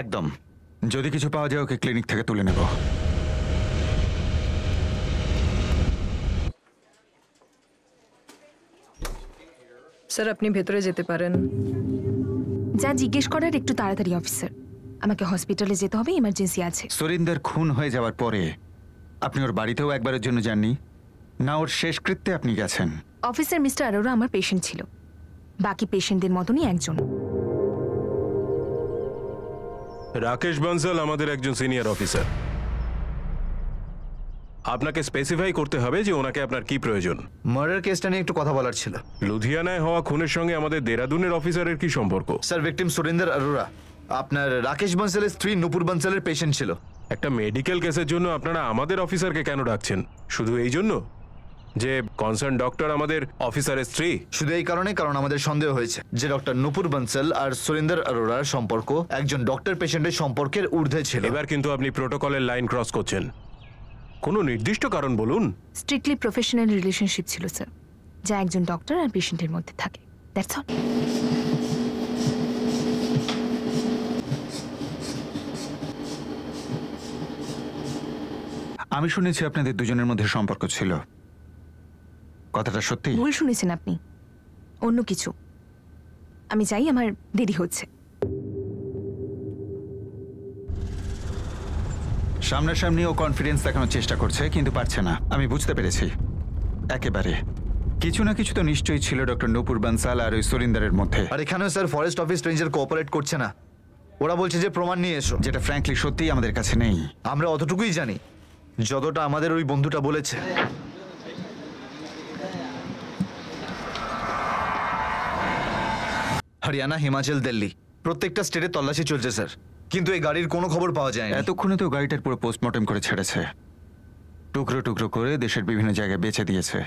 একদম, যদি কিছু পাওয়া যায় ওকে ক্লিনিক থেকে তুলে নেব। স্যার আপনি ভেতরে যেতে পারেন। যা জিজ্ঞেস করার একটু তাড়াতাড়ি অফিসার, আমাকে হসপিটালে যেতে হবে, ইমার্জেন্সি আছে। সুরিন্দর খুন হয়ে যাওয়ার পরে আপনি ওর বাড়িতেও একবারের জন্য যাননি, না ওর শেষকৃত্যে আপনি গেছেন? অফিসার মিস্টার অরোরা আমার পেশেন্ট ছিল, বাকি পেশেন্টদের মতনই একজন। রাকেশ বানসাল আমাদের একজন সিনিয়র অফিসার। আপনাকে স্পেসিফাই করতে হবে যে ওনাকে আপনার কি প্রয়োজন। মার্ডার কেসটা নিয়ে একটু কথা বলার ছিল। লুধিয়ানায় হওয়া খুনের সঙ্গে আমাদের দেরাদুনের অফিসারের কি সম্পর্ক? স্যার, ভিকটিম সুরিন্দর অরোরা আপনার রাকেশ বানসালের স্ত্রী নুপুর বানসালের পেশেন্ট ছিল। একটা মেডিকেল কেসের জন্য আপনারা আমাদের অফিসারকে কেন ডাকছেন? শুধু এই জন্য যে কনসার্ন ডক্টর আমাদের অফিসারের স্ত্রী? শুধু এই কারণে, কারণ আমাদের সন্দেহ হয়েছে যে ডক্টর নুপুর বানসাল আর সুরিন্দর অরোরার সম্পর্ক একজন ডক্টর পেশেন্টের সম্পর্কের ঊর্ধ্বে ছিল। এবার কিন্তু আপনি প্রোটোকলের লাইন ক্রস করছেন। কোনো নির্দিষ্ট কারণ বলুন। স্ট্রিক্টলি প্রফেশনাল রিলেশনশিপ ছিল স্যার, যা একজন ডক্টর আর পেশেন্টের মধ্যে থাকে, দ্যাটস অল। আমি শুনেছি আপনাদের দুজনের মধ্যে সম্পর্ক ছিল, কথাটা সত্যি? ভুল শুনেছেন আপনি, অন্য কিছু। আমি চাই, আমার দেরি হচ্ছে। সামনাসামনি ও কনফিডেন্স দেখানোর চেষ্টা করছে কিন্তু পারছে না, আমি বুঝতে পেরেছি। একেবারে কিছু না কিছু তো নিশ্চয়ই ছিল ডক্টর নুপুর বানসাল আর ওই সুরিন্দরের মধ্যে। আর এখানেও sir forest office ranger cooperate করছে না। ওরা বলছে যে প্রমাণ নিয়ে এসো, যেটা ফ্র্যাঙ্কলি সত্যিই আমাদের কাছে নেই। আমরা অতটুকুই জানি যতটা আমাদের ওই বন্ধুটা বলেছে। হরিয়ানা, হিমাচল, দিল্লি প্রত্যেকটা স্টেটে তল্লাশি চলছে স্যার, কিন্তু এই গাড়ির কোনো খবর পাওয়া যায় না। এতক্ষণে তো গাড়িটার পুরো পোস্টমর্টম করে ছেড়েছে, টুকরো টুকরো করে দেশের বিভিন্ন জায়গায় বেচে দিয়েছে।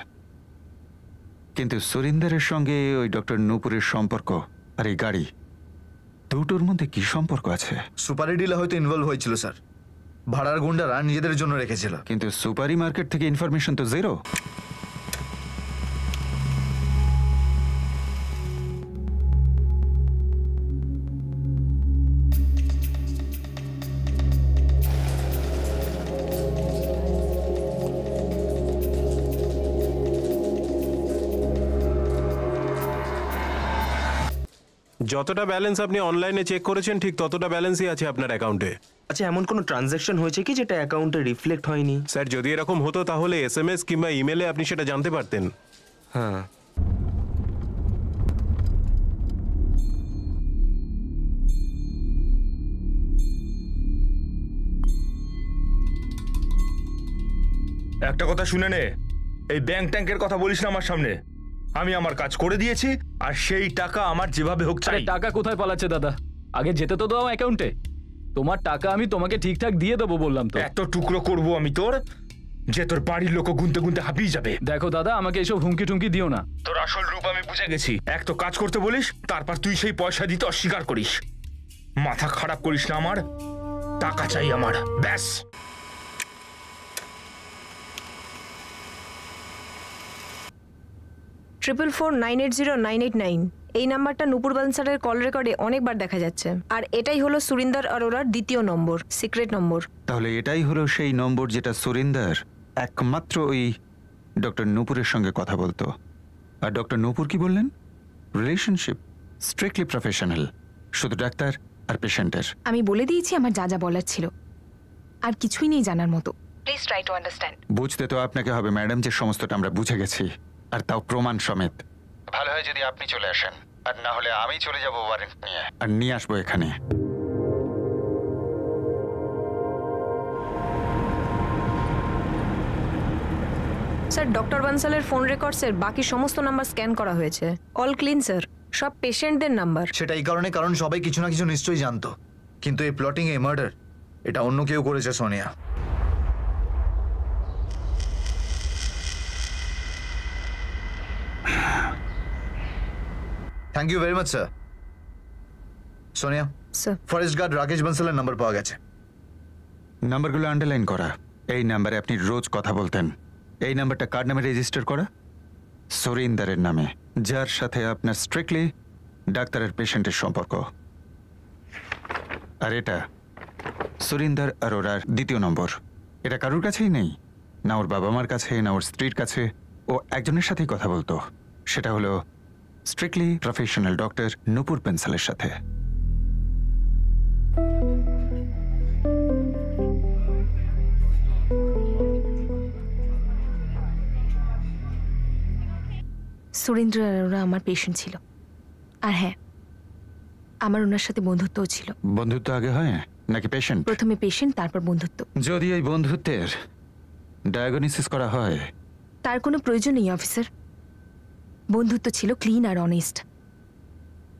কিন্তু সুরিন্দরের সঙ্গে ওই ডক্টর নূপুরের সম্পর্ক আর এই গাড়ি, দুটোর মধ্যে কি সম্পর্ক আছে? সুপারি ডিলে হয়তো ইনভলভ হয়েছিল স্যার, ভাড়ার গুন্ডারা নিজেদের জন্য রেখেছিল। কিন্তু সুপারি মার্কেট থেকে ইনফরমেশন তো জিরো। যতটা ব্যালেন্স আপনি অনলাইনে চেক করেছেন ঠিক ততটা ব্যালেন্সই আছে আপনার অ্যাকাউন্টে। আচ্ছা, এমন কোনো ট্রানজ্যাকশন হয়েছে কি যেটা অ্যাকাউন্টে রিফ্লেক্ট হয়নি? স্যার, যদি এরকম হতো তাহলে এসএমএস কিংবা ইমেলে আপনি সেটা জানতে পারতেন। হ্যাঁ, একটা কথা শুনে নে, এই ব্যাংক ট্যাঙ্কের কথা বলিস না আমার সামনে। আমি আমার কাজ করে দিয়েছি আর সেই টাকা আমার যেভাবে হোক চাই। টাকা কোথায় পালাচ্ছে দাদা? আগে যেতে তো দাও অ্যাকাউন্টে। তোমার টাকা আমি তোমাকে ঠিকঠাক দিয়ে দেবো বললাম তো। এত টুকরো করব আমি তোর যে তোর বাড়ির লোক গুনতে গুনতে হাঁপিয়ে যাবে। দেখো দাদা, আমাকে এসব হুমকি টুমকি দিও না। তোর আসল রূপ আমি বুঝে গেছি। এক তো কাজ করতে বলিস, তারপর তুই সেই পয়সা দিতে অস্বীকার করিস। মাথা খারাপ করিস না আমার, টাকা চাই আমার, ব্যাস। ট্রিপল 4980989 এই নাম্বারটা নুপুর বানসালের কল রেকর্ডে অনেকবার দেখা যাচ্ছে। আর এটাই হলো সুরিন্দর অরোরার দ্বিতীয় নম্বর, সিক্রেট নম্বর। তাহলে এটাই হলো সেই নম্বর যেটা সুরিন্দর একমাত্র ওই ডক্টর নূপুরের সঙ্গে কথা বলতো। আর ডক্টর নূপুর কি বললেন? রিলেশনশিপ স্ট্রিক্টলি প্রফেশনাল, শুধু ডাক্তার আর পেশেন্টের। আমি বলে দিয়েছি আমার যা যা বলার ছিল, আর কিছুই নেই জানার মতো। Please try to understand. বুঝতে তো আপনাকে হবে ম্যাডাম যে সমস্তটা আমরা বুঝে গেছি, আর তাও প্রমাণ সমেত। ভালো হয় যদি আপনি চলে আসেন, আর না হলে আমি চলে যাব ওয়ারেন্ট নিয়ে, আর নিয়ে আসবো এখানে। স্যার, ডক্টর বানসালের ফোন রেকর্ডসের বাকি সমস্ত নাম্বার স্ক্যান করা হয়েছে, অল ক্লিন স্যার, সব পেশেন্টদের নাম্বার। সেটা এই কারণে, কারণ সবাই কিছু না কিছু নিশ্চয়ই জানতো। কিন্তু এই প্লটিং, এই মার্ডার, এটা অন্য কেউ করেছে Sonia. Thank you very much sir. Sonia, sir, forest guard Rakesh বানসালের নাম্বার পাওয়া গেছে। নাম্বারগুলো আন্ডারলাইন করা। এই নাম্বারে আপনি রোজ কথা বলতেন। এই নাম্বারটা কার নামে রেজিস্টার করা? সুরিন্দরের নামে, যার সাথে আপনার স্ট্রিক্টলি ডাক্তারের পেশেন্টের সম্পর্ক। আর এটা সুরিন্দর অরোরার দ্বিতীয় নম্বর। এটা কারোর কাছেই নেই, না ওর বাবা মার কাছে, না ওর স্ত্রীর কাছে। ও একজনের সাথেই কথা বলতো, সেটা হলো স্ট্রিক্টলি প্রফেশনাল ডক্টর নূপুর বেন্সালের সাথে। সুরেন্দ্র অরোরা আমার পেশেন্ট ছিল। আর হ্যাঁ, আমার ওনার সাথে বন্ধুত্বও ছিল। বন্ধুত্ব আগে হয় নাকি পেশেন্ট? প্রথমে পেশেন্ট, তারপর বন্ধুত্ব। যদি এই বন্ধুত্বের ডায়াগনোসিস করা হয়, তার কোনো প্রয়োজন নেই অফিসার। বন্ধুত্ব ছিল ক্লিন আর অনেস্ট,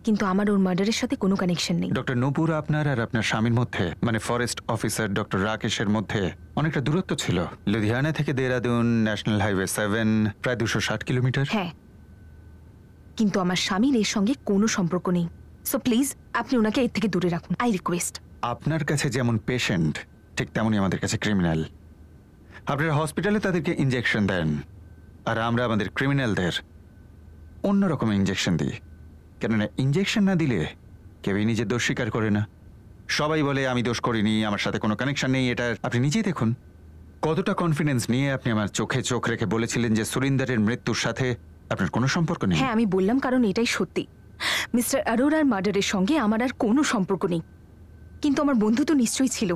কিন্তু আমার ওর মার্ডারের সাথে কোনো কানেকশন নেই। ডক্টর নূপুর আপনার আর আপনার স্বামীর মধ্যে, মানে ফরেস্ট অফিসার ডক্টর রাকেশের মধ্যে অনেকটা দূরত্ব ছিল। লুধিয়ানা থেকে দেরাদুন ন্যাশনাল হাইওয়ে 7 প্রায় 260 কিলোমিটার। হ্যাঁ, কিন্তু আমার স্বামীর এর সঙ্গে কোনো সম্পর্ক নেই। সো প্লিজ আপনি ওনাকে এর থেকে দূরে রাখুন, আই রিকোয়েস্ট। আপনার কাছে যেমন পেশেন্ট, ঠিক তেমনই আমাদের কাছে ক্রিমিনাল। আপনারা হসপিটালে তাদেরকে ইনজেকশন দেন, আর আমরা আমাদের ক্রিমিনালদের অন্যরকম ইনজেকশন দিই। কেননা ইনজেকশন না দিলে কেউই নিজের দোষ স্বীকার করে না। সবাই বলে আমি দোষ করিনি, আমার সাথে কোনো কানেকশন নেই। এটা আপনি নিজেই দেখুন, কতটা কনফিডেন্স নিয়ে আপনি আমার চোখে চোখ রেখে বলেছিলেন যে সুরিন্দরের মৃত্যুর সাথে আপনার কোনো সম্পর্ক নেই। হ্যাঁ, আমি বললাম কারণ এটাই সত্যি। মিস্টার অরোরার মার্ডারের সঙ্গে আমার আর কোনো সম্পর্ক নেই, কিন্তু আমার বন্ধু তো নিশ্চয়ই ছিল।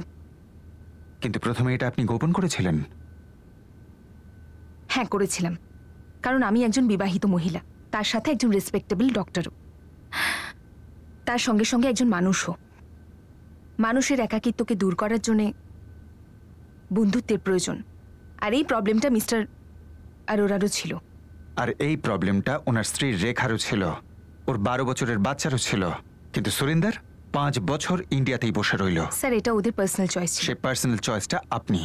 কিন্তু প্রথমে এটা আপনি গোপন করেছিলেন। হ্যাঁ, করেছিলাম, কারণ আমি একজন বিবাহিত মহিলা, তার সাথে একজন রেসপেক্টেবল ডক্টরও, তার সঙ্গে সঙ্গে একজন মানুষও। মানুষের একাকিত্বকে দূর করার জন্যে বন্ধুত্বের প্রয়োজন, আর এই প্রবলেমটা মিস্টার অরোরারও ছিল। আর এই প্রবলেমটা ওনার স্ত্রী রেখারও ছিল, ওর 12 বছরের বাচ্চারও ছিল। কিন্তু সুরিন্দর 5 বছর ইন্ডিয়াতেই বসে রইল। স্যার, এটা ওদের পার্সোনাল চয়েস ছিল। সেই পার্সোনাল চয়েসটা আপনি।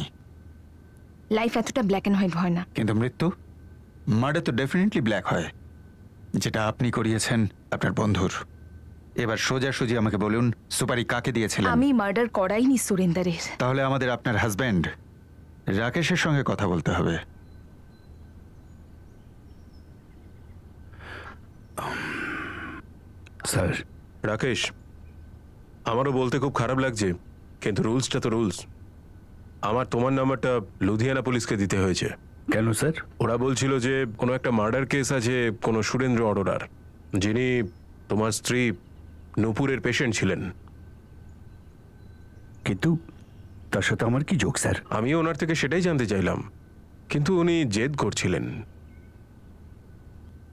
লাইফ এতটা ব্ল্যাক অ্যান্ড হোয়াইট হয় না। কিন্তু মৃত্যু, মার্ডার তো ডেফিনেটলি ব্ল্যাক হয়, যেটা আপনি করিয়েছেন আপনার বন্ধুর। এবার সোজাসুজি আমাকে বলুন, সুপারি কাকে দিয়েছিলেন? আমি মার্ডার করাইনি সুরেন্দারের। তাহলে আমাদের আপনার হাজব্যান্ড রাকেশের সঙ্গে কথা বলতে হবে। স্যার, রাকেশ, আমারও বলতে খুব খারাপ লাগছে, কিন্তু রুলসটা তো রুলস। আমার তোমার নাম্বারটা লুধিয়ানা পুলিশকে দিতে হয়েছে। কেন স্যার? ওরা বলছিল যে কোনো একটা মার্ডার কেস আছে কোনো সুরেন্দ্র অরোরার, যিনি তোমার স্ত্রী নূপুরের পেশেন্ট ছিলেন। কিন্তু তার সাথে আমার কি যোগ স্যার? আমিও ওনার থেকে সেটাই জানতে চাইলাম, কিন্তু উনি জেদ করছিলেন।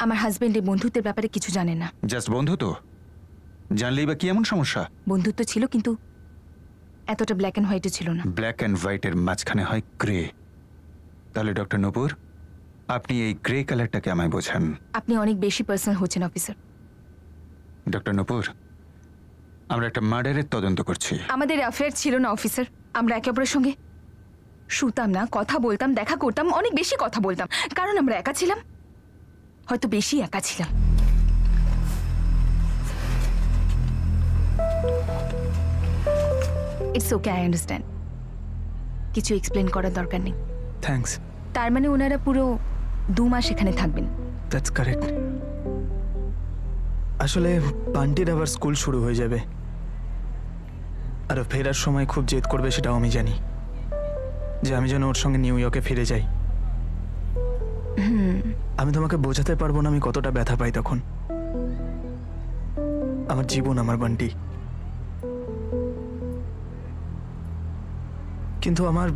আমার হাজবেন্ড এই বন্ধুত্বের ব্যাপারে কিছু জানে না। জাস্ট বন্ধু তো, জানলেই বা কি এমন সমস্যা? বন্ধুত্ব ছিল, কিন্তু এতটা ব্ল্যাক অ্যান্ড হোয়াইটও ছিল না। ব্ল্যাক অ্যান্ড হোয়াইটের মাঝখানে হয় গ্রে। তাহলে ডক্টর নূপুর, আপনি এই গ্রে কালারটাকে আমায় বোঝান। আপনি অনেক বেশি পার্সোনাল হচ্ছেন অফিসার। ডক্টর নূপুর, আমরা একটা মার্ডারের তদন্ত করছি। আমাদের অ্যাফেয়ার ছিল না অফিসার। আমরা একে অপরের সঙ্গে শুতাম না, কথা বলতাম, দেখা করতাম, অনেক বেশি কথা বলতাম, কারণ আমরা একা ছিলাম, হয়তো বেশি একা ছিলাম। It's okay, I understand. কিছু এক্সপ্লেন করার দরকার নেই। থ্যাঙ্কস। তার মানে ওনারা পুরো 2 মাস এখানে থাকবেন? That's correct. আসলে বান্টির আবার স্কুল শুরু হয়ে যাবে, আর ফেরার সময় খুব জেদ করবে, সেটাও আমি জানি, যে আমি যেন ওর সঙ্গে নিউ ইয়র্কে ফিরে যাই। আমি তোমাকে বোঝাতে পারবো না আমি কতটা ব্যথা পাই তখন। আমার জীবন, আমার বান্টি। কিন্তু আমার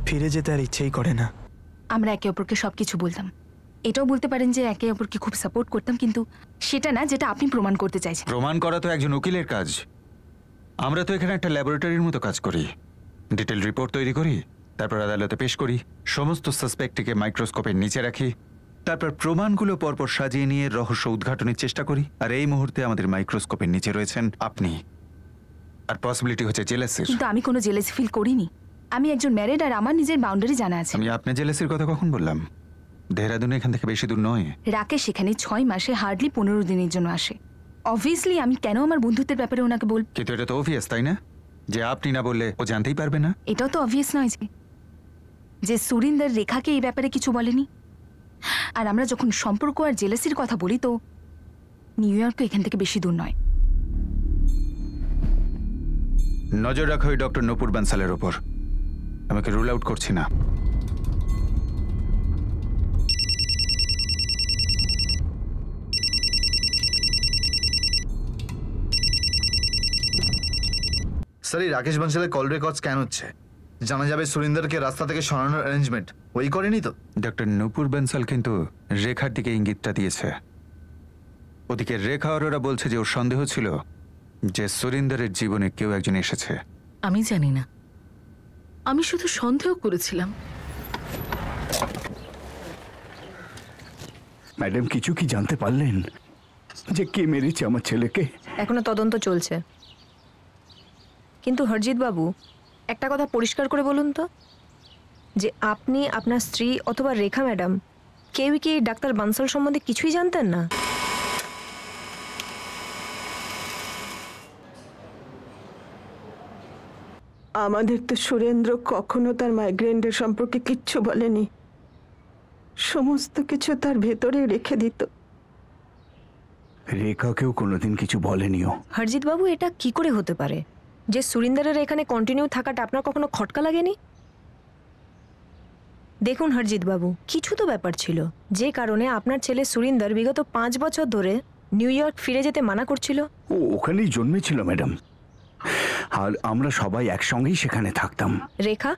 ফিরে যেতে আর ইচ্ছেই করে না। আমরা একে অপরকে সবকিছু বলতাম। এটাও বলতে পারেন যে একে অপরকে খুব সাপোর্ট করতাম, কিন্তু সেটা না যেটা আপনি প্রমাণ করতে চাইছেন। প্রমাণ করা তো একজন উকিলের কাজ। আমরা তো এখানে একটা ল্যাবরেটরির মতো কাজ করি। ডিটেল রিপোর্ট তৈরি করি, তারপর আদালতে পেশ করি, সমস্ত সাসপেক্টকে মাইক্রোস্কোপের নিচে রাখি, তারপর প্রমাণগুলো পরপর সাজিয়ে নিয়ে রহস্য উদ্ঘাটনের চেষ্টা করি। আর এই মুহূর্তে আমাদের মাইক্রোস্কোপের নিচে রয়েছেন আপনি। আর পসিবিলিটি হচ্ছে জেলাসির। কিন্তু আমি কোনো জেলাসি ফিল করিনি। আমি একজন ম্যারিড, আর আমার নিজের বাউন্ডারি জানা আছে। আমি আপনার জেলাসির কথা কখন বললাম? দেহরাদুন এখান থেকে বেশি দূর নয়। রাকেশ এখানে 6 মাসে হার্ডলি 15 দিনের জন্য আসে। অবভিয়াসলি আমি কেন আমার বন্ধুত্বের ব্যাপারে ওনাকে বলব? কিন্তু এটা তো অবভিয়াস, তাই না, যে আপনি না বললে ও জানতেই পারবে না? এটাও তো অবভিয়াস নয় যে সুরিন্দর রেখাকে এই ব্যাপারে কিছু বলেনি। আর আমরা যখন সম্পর্ক আর জেলাসির কথা বলি, তো নিউ ইয়র্ক এখান থেকে বেশি দূর নয়। নজর রাখো ওই ডক্টর নূপুর বানসালের ওপর। আমাকে রুল আউট করছি না। স্যার, এই রাকেশ বানসালের কল রেকর্ড স্ক্যান হচ্ছে, জানা যাবে সুরিন্দরকে রাস্তা থেকে সরানোর অ্যারেঞ্জমেন্ট ওই করেনি তো? ডক্টর নূপুর বানসাল কিন্তু রেখার দিকে ইঙ্গিতটা দিয়েছে। ওদিকে রেখা অরোরা বলছে যে ওর সন্দেহ ছিল যে সুরিন্দরের জীবনে কেউ একজন এসেছে। আমি জানি না, আমি শুধু সন্দেহ করেছিলাম। ম্যাডাম, কিছু কি জানতে পারলেন যে কে মেরেছে আমার ছেলেকে? এখনো তদন্ত চলছে, কিন্তু হরজিৎ বাবু একটা কথা পরিষ্কার করে বলুন তো, যে আপনি, আপনার স্ত্রী অথবা রেখা ম্যাডাম কেউই কি ডাক্তার বানসাল সম্বন্ধে কিছুই জানতেন না? আমাদের তো সুরেন্দ্র কখনো তার মাইগ্রেনের সম্পর্কে কিচ্ছু বলেনি, সমস্ত কিছু তার ভেতরে রেখে দিত। রেখাকেও কোনোদিন কিছু বলেনিও। হরজিৎ বাবু, এটা কি করে হতে পারে যে সুরিন্দরের এখানে কন্টিনিউ থাকাটা আপনার কখনো খটকা লাগেনি? দেখুন হরজিৎ বাবু, কিছু তো ব্যাপার ছিল যে কারণে আপনার ছেলে সুরিন্দর বিগত 5 বছর ধরে নিউ ইয়র্ক ফিরে যেতে মানা করছিল। ও ওখানেই জন্মেছিল ম্যাডাম, আর আমরা সবাই একসঙ্গেই সেখানে থাকতাম। রেখা,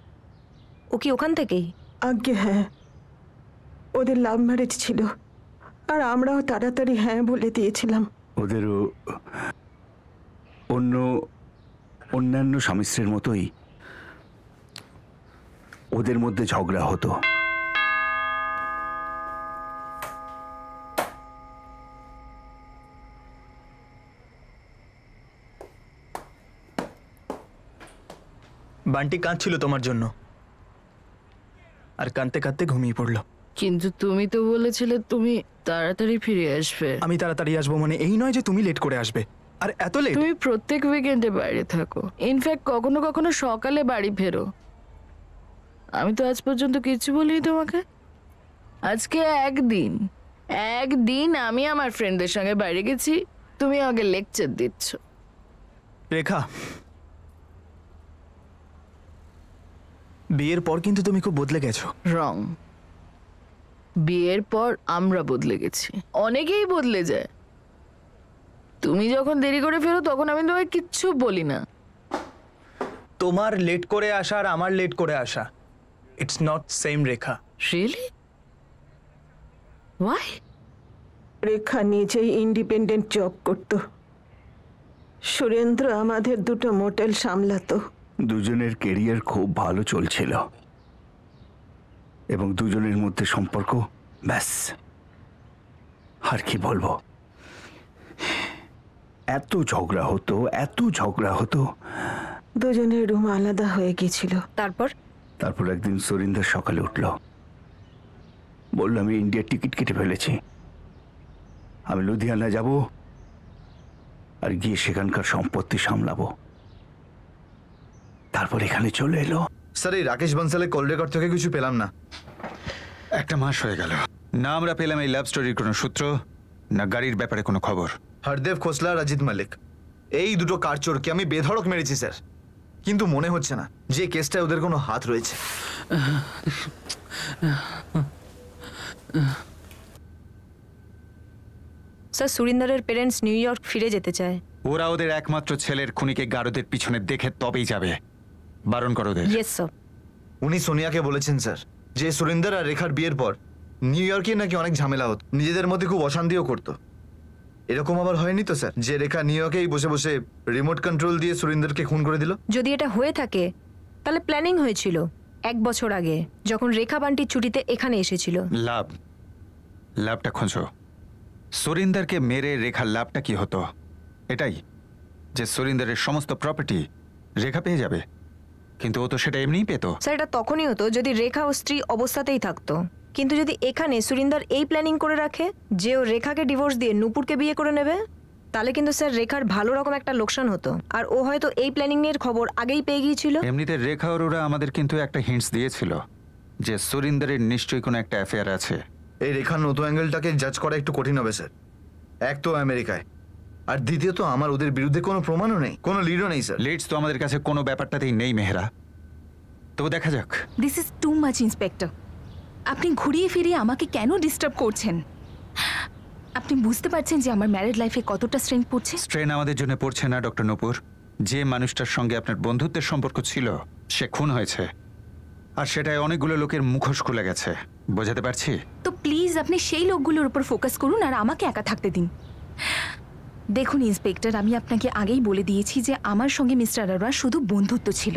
ও কি ওখান থেকেই? আজ্ঞে হ্যাঁ, ওদের লাভ ম্যারেজ ছিল, আর আমরাও তাড়াতাড়ি হ্যাঁ বলে দিয়েছিলাম। ওদেরও অন্যান্য স্বামী স্ত্রীর মতোই ওদের মধ্যে ঝগড়া হতো। বান্টি কাঁদছিল তোমার জন্য, আর কাঁদতে কাঁদতে ঘুমিয়ে পড়লো। কিন্তু তুমি তো বলেছিলে তুমি তাড়াতাড়ি ফিরে আসবে। আমি তাড়াতাড়ি আসবো মানে এই নয় যে তুমি লেট করে আসবে। আর এত লেট? তুমি প্রত্যেক উইকেন্ডে বাইরে থাকো, ইনফ্যাক্ট কখনো কখনো সকালে বাড়ি ফেরো। আমি তো আজ পর্যন্ত কিছু বলিনি তোমাকে। আজকে একদিন আমি আমার ফ্রেন্ডদের সঙ্গে বাইরে গেছি, তুমি আমাকে লেকচার দিচ্ছ। রেখা, বিয়ের পর কিন্তু তুমি খুব বদলে গেছো। রং, বিয়ের পর আমরা বদলে গেছি, অনেকেই বদলে যায়। তুমি যখন দেরি করে ফেরো তখন আমি তোমায় কিচ্ছু বলি না। তোমার লেট করে আসা আর আমার লেট করে আসা, it's not same Rekha. Really? Why? Rekha নিজেই ইন্ডিপেন্ডেন্ট জব করত, সুরেন্দ্র আমাদের দুটো মোটেল সামলাতো। দুজনের কেরিয়ার খুব ভালো চলছিল এবং দুজনের মধ্যে সম্পর্ক ব্যাস, আর কি বলবো। এত ঝগড়া হতো। দুজনের রুম আলাদা হয়ে গেছিল। তারপর একদিন সুরিন্দর সকালে উঠল, বলল আমি ইন্ডিয়ার টিকিট কেটে ফেলেছি, আমি লুধিয়ানা যাব আর গিয়ে সেখানকার সম্পত্তি সামলাবো। তারপর এখানে চলে এলো। স্যার, এই রাকেশ বানসালের কল রেকর্ড থেকে কিছু পেলাম না। 1 মাস হয়ে গেল না আমরা পেলাম এই লাভ স্টোরির কোনো সূত্র, না গাড়ির ব্যাপারে কোনো খবর। হরদেব খোসলা আর অজিত মালিক, এই দুটো কারচোরকে আমি বেধড়ক মেরেছি স্যার, কিন্তু মনে হচ্ছে না যে কেসটায় ওদের কোনো হাত রয়েছে। স্যার, সুরিন্দরের পেরেন্টস নিউ ইয়র্ক ফিরে যেতে চায়। ওরা ওদের একমাত্র ছেলের খুনিকে গারদের পিছনে দেখে তবেই যাবে। বারণ করো ওদের। Yes sir. উনি সোনিয়াকে বলেছেন স্যার যে সুরিন্দর আর রেখার বিয়ের পর নিউ ইয়র্কে নাকি অনেক ঝামেলা হতো, নিজেদের মধ্যে খুব অশান্তিও করতো। এরকম আবার হয়নি তো স্যার যে রেখা নিউ ইয়র্কেই বসে বসে রিমোট কন্ট্রোল দিয়ে সুরিন্দরকে খুন করে দিল? যদি এটা হয়ে থাকে তাহলে প্ল্যানিং হয়েছিল 1 বছর আগে, যখন রেখা বান্টির ছুটিতে এখানে এসেছিল। লাভটা খোঁজো। সুরিন্দরকে মেরে রেখার লাভটা কি হতো? এটাই যে সুরিন্দরের সমস্ত প্রপার্টি রেখা পেয়ে যাবে, কিন্তু ও তো সেটা এমনিই পেত। স্যার, এটা তখনই হতো যদি রেখা ও স্ত্রী অবস্থাতেই থাকতো, কিন্তু যদি এখানে সুরিন্দর এই প্ল্যানিং করে রাখে যে ও রেখাকে ডিভোর্স দিয়ে নূপুরকে বিয়ে করে নেবে, তাহলে কিন্তু স্যার রেখার ভালো রকম একটা লোকসান হতো, আর ও হয়তো এই প্ল্যানিং এর খবর আগেই পেয়ে গিয়েছিল। এমনিতে রেখা আর ওরা আমাদের কিন্তু একটা হিন্টস দিয়েছিল যে সুরিন্দরের নিশ্চয়ই কোনো একটা অ্যাফেয়ার আছে। এই রেখার নতুন অ্যাঙ্গেলটাকে জাজ করা একটু কঠিন হবে স্যার। এক তো আমেরিকায়, আর দ্বিতীয়ত আমার ওদের বিরুদ্ধে কোনো প্রমাণও নেই, কোনো লিডও নেই স্যার। লিডস তো আমাদের কাছে কোনো ব্যাপারটাতেই নেই মেহরা, তবু দেখা যাক। This is too much inspector. আপনি ঘুরিয়ে ফিরিয়ে আমাকে কেন ডিস্টার্ব করছেন? আপনি বুঝতে পারছেন যে আমার ম্যারিড লাইফে কতটা স্ট্রেন পড়ছে? স্ট্রেন আমাদের জন্য পড়ছে না ডক্টর নূপুর। যে মানুষটার সঙ্গে আপনার বন্ধুত্বের সম্পর্ক ছিল সে খুন হয়েছে, আর সেটাই অনেকগুলো লোকের মুখোশ খুলে গেছে। বোঝাতে পারছি? তো প্লিজ আপনি সেই লোকগুলোর উপর ফোকাস করুন আর আমাকে একা থাকতে দিন। দেখুন ইন্সপেক্টর, আমি আপনাকে আগেই বলে দিয়েছি যে আমার সঙ্গে মিস্টার আরোরা শুধু বন্ধুত্ব ছিল।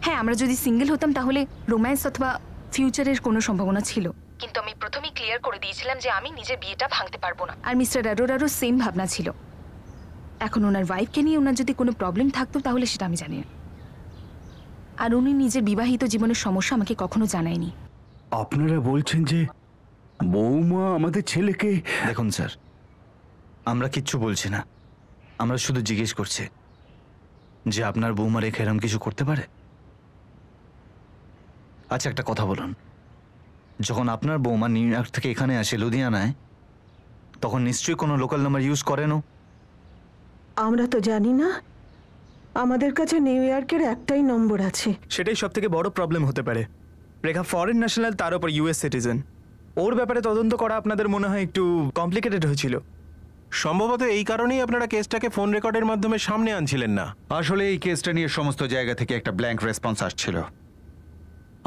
হ্যাঁ, আমরা যদি সিঙ্গেল হতাম তাহলে রোম্যান্স অথবা ফিউচারের কোনো সম্ভাবনা ছিল, কিন্তু আমি প্রথমেই ক্লিয়ার করে দিয়েছিলাম যে আমি নিজের বিয়েটা ভাঙতে পারবো না। আর মিস্টার আরোরারও সেম ভাবনা ছিল। এখন ওনার ওয়াইফকে নিয়ে ওনার যদি কোনো প্রবলেম থাকতো তাহলে সেটা আমি জানি না। আর উনি নিজের বিবাহিত জীবনের সমস্যা আমাকে কখনো জানায়নি। আপনারা বলছেন যে বৌমা আমাদের ছেলেকে... দেখুন স্যার, আমরা কিচ্ছু বলছি না, আমরা শুধু জিজ্ঞেস করছি যে আপনার বৌমা রেখা এরম কিছু করতে পারে। আচ্ছা একটা কথা বলুন, যখন আপনার বৌমা নিউ ইয়র্ক থেকে এখানে আসে লুধিয়ানায়, তখন নিশ্চয়ই কোনো লোকাল নাম্বার ইউজ করেন? আমরা তো জানি না, আমাদের কাছে নিউ ইয়র্কের একটাই নম্বর আছে। সেটাই সব থেকে বড় প্রবলেম হতে পারে। রেখা ফরেন ন্যাশনাল, তার উপর ইউএস সিটিজেন। ওর ব্যাপারে তদন্ত করা আপনাদের মনে হয় একটু কমপ্লিকেটেড হয়েছিল। সম্ভবত এই কারণেই আপনারা কেসটাকে ফোন রেকর্ডের মাধ্যমে সামনে আনছিলেন না। আসলে এই কেসটা নিয়ে সমস্ত জায়গা থেকে একটা ব্ল্যাঙ্ক রেসপন্স আসছিল।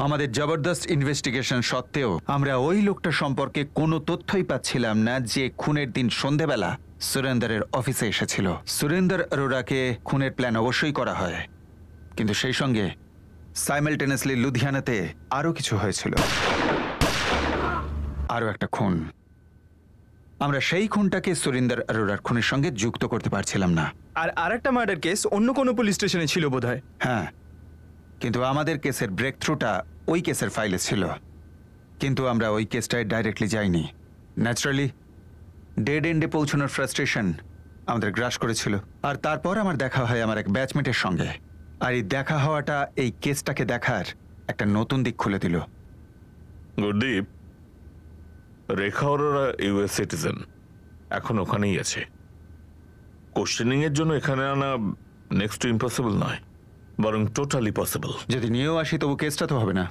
আমাদের জবরদস্ত ইনভেস্টিগেশন সত্ত্বেও আমরা ওই লোকটা সম্পর্কে কোনো তথ্যই পাচ্ছিলাম না যে খুনের দিন সন্ধেবেলা সুরেন্দারের অফিসে এসেছিল। সুরেন্দর অরোরাকে খুনের প্ল্যান অবশ্যই করা হয়, কিন্তু সেই সঙ্গে সাইমালটেনিয়াসলি লুধিয়ানাতে আরও কিছু হয়েছিল, আরও একটা খুন। আমরা সেই খুনটাকে সুরেন্দর অরোরার খুনের সঙ্গে যুক্ত করতে পারছিলাম না। আর আরেকটা মার্ডার কেস অন্য কোনো পুলিশ স্টেশনে ছিল বোধহয়। হ্যাঁ, কিন্তু আমাদের কেসের ব্রেক থ্রুটা ওই কেসের ফাইলে ছিল, কিন্তু আমরা ওই কেসটায় ডাইরেক্টলি যাইনি। ন্যাচারালি ডেড এন্ডে পৌঁছানোর ফ্রাস্ট্রেশন আমাদের গ্রাস করেছিল। আর তারপর আমার দেখা হয় আমার এক ব্যাচমেটের সঙ্গে, আর এই দেখা হওয়াটা এই কেসটাকে দেখার একটা নতুন দিক খুলে দিল। গুরদীপ, রেখা অরোরা ইউএস সিটিজেন, এখন ওখানেই আছে। কোশ্চেনিং এর জন্য এখানে আনা নেক্সট টু ইম্পসিবল নয়, বরং টোটালি পসিবল। যদি নিয়েও আসি তবু কেসটা তো হবে না।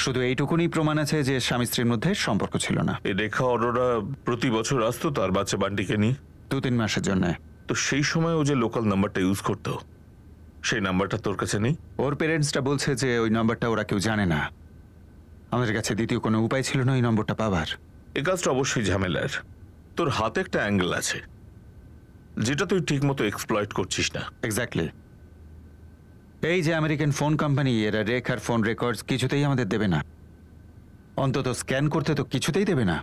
শুধু এইটুকুনি প্রমাণ আছে যে স্বামী স্ত্রীর মধ্যে সম্পর্ক ছিল না। এই রেখা অরোরা প্রতি বছর আসতো তার বাচ্চা বান্টিকে নিয়ে 2-3 মাসের জন্য। তো সেই সময় ও যে লোকাল নাম্বারটা ইউজ করতো, সেই নাম্বারটা তোর কাছে নেই? ওর পেরেন্টসটা বলছে যে ওই নাম্বারটা ওরা কেউ জানে না। আমাদের কাছে দ্বিতীয় কোনো উপায় ছিল না ওই নম্বরটা পাবার। এই কাজটা অবশ্যই ঝামেলার। তোর হাতে একটা অ্যাঙ্গেল আছে যেটা তুই ঠিক মতো এক্সপ্লয়েট করছিস না। এক্স্যাক্টলি। এই যে আমেরিকান ফোন কোম্পানি, এরা রেখার ফোন রেকর্ডস কিছুতেই আমাদের দেবে না, অন্তত স্ক্যান করতে তো কিছুতেই দেবে না।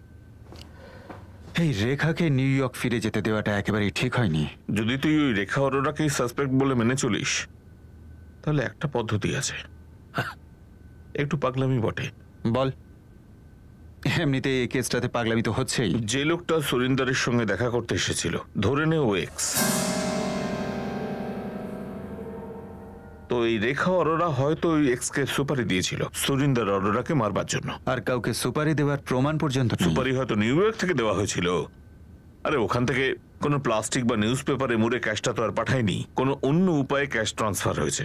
এই রেখাকে নিউ ইয়র্ক ফিরে যেতে দেওয়াটা একেবারেই ঠিক হয়নি। যদি তুই ওই রেখা অরোরাকেই সাসপেক্ট বলে মেনে চলিস, তাহলে একটা পদ্ধতি আছে। একটু পাগলামি বটে। বল। এমনিতে এই কেসটাতে পাগলামি তো হচ্ছেই। যে লোকটা সুরিন্দরের সঙ্গে দেখা করতে এসেছিল, ধরে নে ও এক্স, তো এই রেখা অরোরা হয়তো ওই এক্সকে সুপারি দিয়েছিল সুরিন্দর অরোরাকে মারবার জন্য। আর কাউকে সুপারি দেওয়ার প্রমাণ পর্যন্ত নেই। সুপারি হয়তো নিউ ইয়র্ক থেকে দেওয়া হয়েছিল। আরে ওখান থেকে কোনো প্লাস্টিক বা নিউজ পেপারে মুড়ে ক্যাশটা তো আর পাঠায়নি, কোনো অন্য উপায়ে ক্যাশ ট্রান্সফার হয়েছে।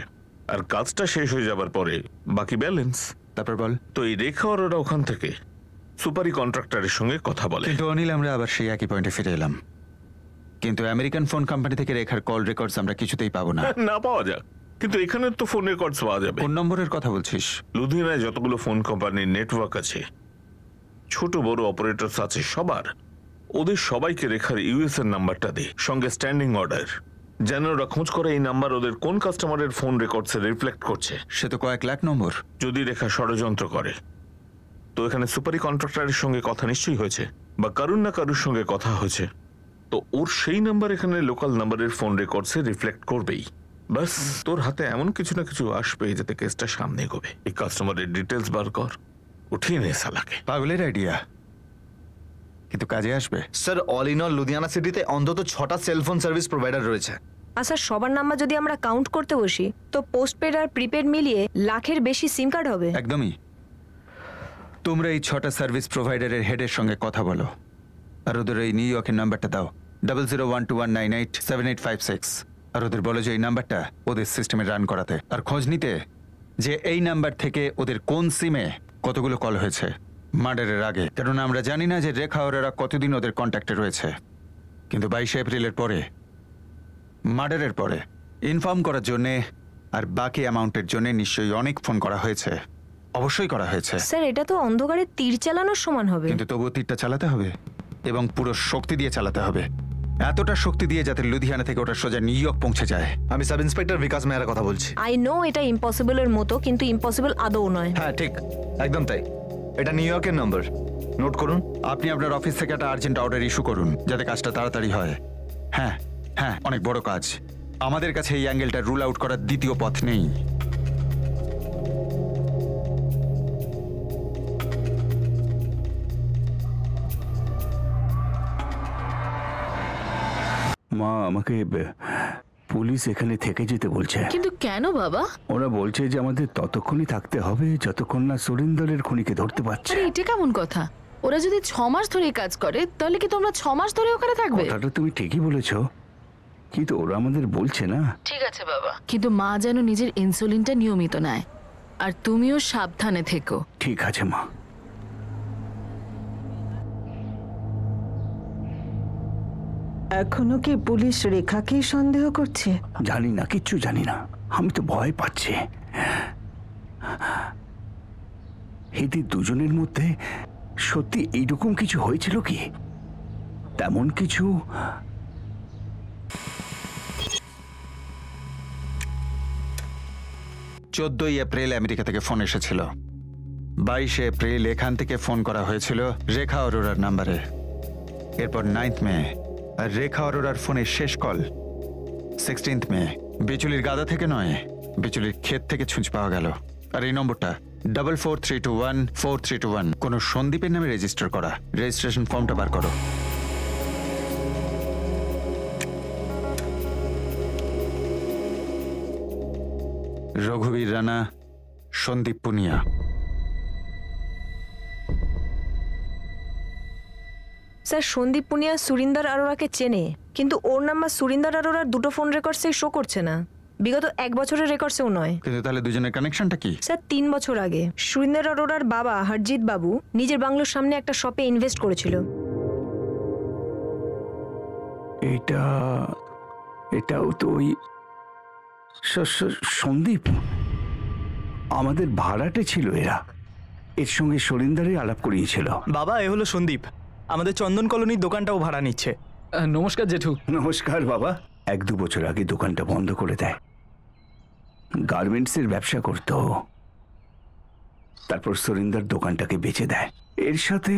আর কাজটা শেষ হয়ে যাবার পরে বাকি ব্যালেন্স। তারপর বল। তো এই রেখা অরোরা ওখান থেকে সুপারি কন্ট্রাক্টরের সঙ্গে কথা বলে। কিন্তু অনিল, আমরা আবার সেই একই পয়েন্টে ফিরে এলাম। কিন্তু আমেরিকান ফোন কোম্পানি থেকে রেখার কল রেকর্ডস আমরা কিছুতেই পাবো না। না পাওয়া যাক, কিন্তু এখানে তো ফোন রেকর্ডস পাওয়া যাবে। কোন নম্বরের কথা বলছিস? লুধিয়ানায় যতগুলো ফোন কোম্পানির নেটওয়ার্ক আছে, ছোট বড় অপারেটরস আছে, সবার ওদের সবাইকে রেখার ইউএস এর নাম্বারটা দে, সঙ্গে স্ট্যান্ডিং অর্ডার, যেন ওরা খোঁজ করে এই নাম্বার ওদের কোন কাস্টমারের ফোন রেকর্ডসে রিফ্লেক্ট করছে। সে তো কয়েক লাখ নম্বর। যদি রেখা ষড়যন্ত্র করে, তো এখানে সুপারি কন্ট্রাক্টরের সঙ্গে কথা নিশ্চয়ই হয়েছে, বা কারুর না কারুর সঙ্গে কথা হয়েছে, তো ওর সেই নাম্বার এখানে লোকাল নাম্বারের ফোন রেকর্ডসে রিফ্লেক্ট করবেই। বাস তোর হাতে এমন কিছু না কিছু আসবে যাতে কেসটা সামনে এগোবে। এই কাস্টমারের ডিটেলস বার কর, উঠিয়ে নে সালাকে। পাগলের আইডিয়া, কিন্তু কাজে আসবে। Sir, all in all Ludhiana সিটিতে অন্তত 6টা সেলফোন সার্ভিস প্রোভাইডার রয়েছে। আচ্ছা, সবার নাম্বার যদি আমরা কাউন্ট করতে বসি তো পোস্টপেড আর প্রিপেড মিলিয়ে লাখের বেশি সিম কার্ড হবে। একদমই। তোমরা এই 6টা সার্ভিস প্রোভাইডারের হেডের সঙ্গে কথা বলো, আর ওদের এই নিউ ইয়র্কের নাম্বারটা দাও। 0012198785 আর ওদের বলো যে এই নাম্বারটা ওদের সিস্টেমে রান করাতে, আর খোঁজ নিতে যে এই নাম্বার থেকে ওদের কোন সিমে কতগুলো কল হয়েছে মার্ডারের আগে। কেননা আমরা জানি না যে রেখা ওরা কতদিন ওদের কন্ট্যাক্টে রয়েছে, কিন্তু 22 এপ্রিলের পরে, মার্ডারের পরে ইনফর্ম করার জন্যে আর বাকি অ্যামাউন্টের জন্য নিশ্চয়ই অনেক ফোন করা হয়েছে। অবশ্যই করা হয়েছে স্যার, এটা তো অন্ধকারে তীর চালানোর সমান হবে। কিন্তু তবুও তীরটা চালাতে হবে এবং পুরো শক্তি দিয়ে চালাতে হবে, এতটা শক্তি দিয়ে যাতে লুধিয়ানা থেকে ওটা সোজা নিউ ইয়র্ক পৌঁছে যায়। আমি সাব ইন্সপেক্টর বিকাশ মেহরা কথা বলছি। আই নো এটা ইম্পসিবলের মতো, কিন্তু ইম্পসিবল আদৌ নয়। হ্যাঁ ঠিক, একদম তাই। এটা নিউ ইয়র্কের নম্বর, নোট করুন। আপনি আপনার অফিস থেকে একটা আর্জেন্ট অর্ডার ইস্যু করুন যাতে কাজটা তাড়াতাড়ি হয়। হ্যাঁ হ্যাঁ, অনেক বড় কাজ। আমাদের কাছে এই অ্যাঙ্গেলটা রুল আউট করার দ্বিতীয় পথ নেই। মা আমাকে পুলিশ এখানে থেকে যেতে বলছে। কিন্তু কেন বাবা? ওরা বলছে যে আমাদের ততক্ষণই থাকতে হবে যতক্ষণ না সুরিন্দরের খুনিকে ধরতে পারছে। আরে এটা কেমন কথা? ওরা যদি 6 মাস ধরে কাজ করে তাহলে কি তোমরা 6 মাস ধরে ওখানে থাকবে? কথাটা তুমি ঠিকই বলেছো, কিন্তু ওরা আমাদের বলছে না। ঠিক আছে বাবা, কিন্তু মা যেন নিজের ইনসুলিনটা নিয়মিত নেয়, আর তুমিও সাবধানে থেকো। ঠিক আছে মা। এখনো কি পুলিশ রেখাকেই সন্দেহ করছে? জানি না, কিচ্ছু জানি না। আমি তো ভয় পাচ্ছি। এদের দুজনের মধ্যে সত্যি এইরকম কিছু হয়েছিল কি? তেমন কিছু 14 এপ্রিল আমেরিকা থেকে ফোন এসেছিল। 22 এপ্রিল এখান থেকে ফোন করা হয়েছিল রেখা অরোরার নাম্বারে। এরপর 9 মে আর রেখা অরোরার ফোনের শেষ কল 16 মে বিচুলির গাদা থেকে নয়, বিচুলির ক্ষেত থেকে ছুঁচ পাওয়া গেল। আর এই নম্বরটা 44321431 কোন সন্দীপের নামে রেজিস্টার করা। রেজিস্ট্রেশন ফর্মটা বার করো। রঘুবীর রানা, সন্দীপ পুনিয়া। স্যার, সন্দীপ পুনিয়া সুরিন্দর আরোরাকে চেনে, কিন্তু ওর নাম্বার সুরিন্দর আরোরার দুটো ফোন রেকর্ডসেই শো করছে না, বিগত 1 বছরের রেকর্ডসেও নয়। কিন্তু তাহলে দুজনের কানেকশনটা কি? স্যার, 3 বছর আগে সুরিন্দর আরোরার বাবা হরজিৎ বাবু নিজের বাংলোর সামনে একটা শপে ইনভেস্ট করেছিল। এটাও তো ওই সন্দীপ। আমাদের ভাড়াটে ছিল এরা। এর সঙ্গে সরিন্দারে আলাপ করিয়েছিল। বাবা, এ হলো সন্দীপ, আমাদের চন্দন কলোনির দোকানটাও ভাড়া নিচ্ছে। নমস্কার জেঠু। নমস্কার বাবা। 1-2 বছর আগে দোকানটা বন্ধ করে দেয়। গার্মেন্টসের ব্যবসা করত, তারপর সরিন্দার দোকানটাকে বেচে দেয়। এর সাথে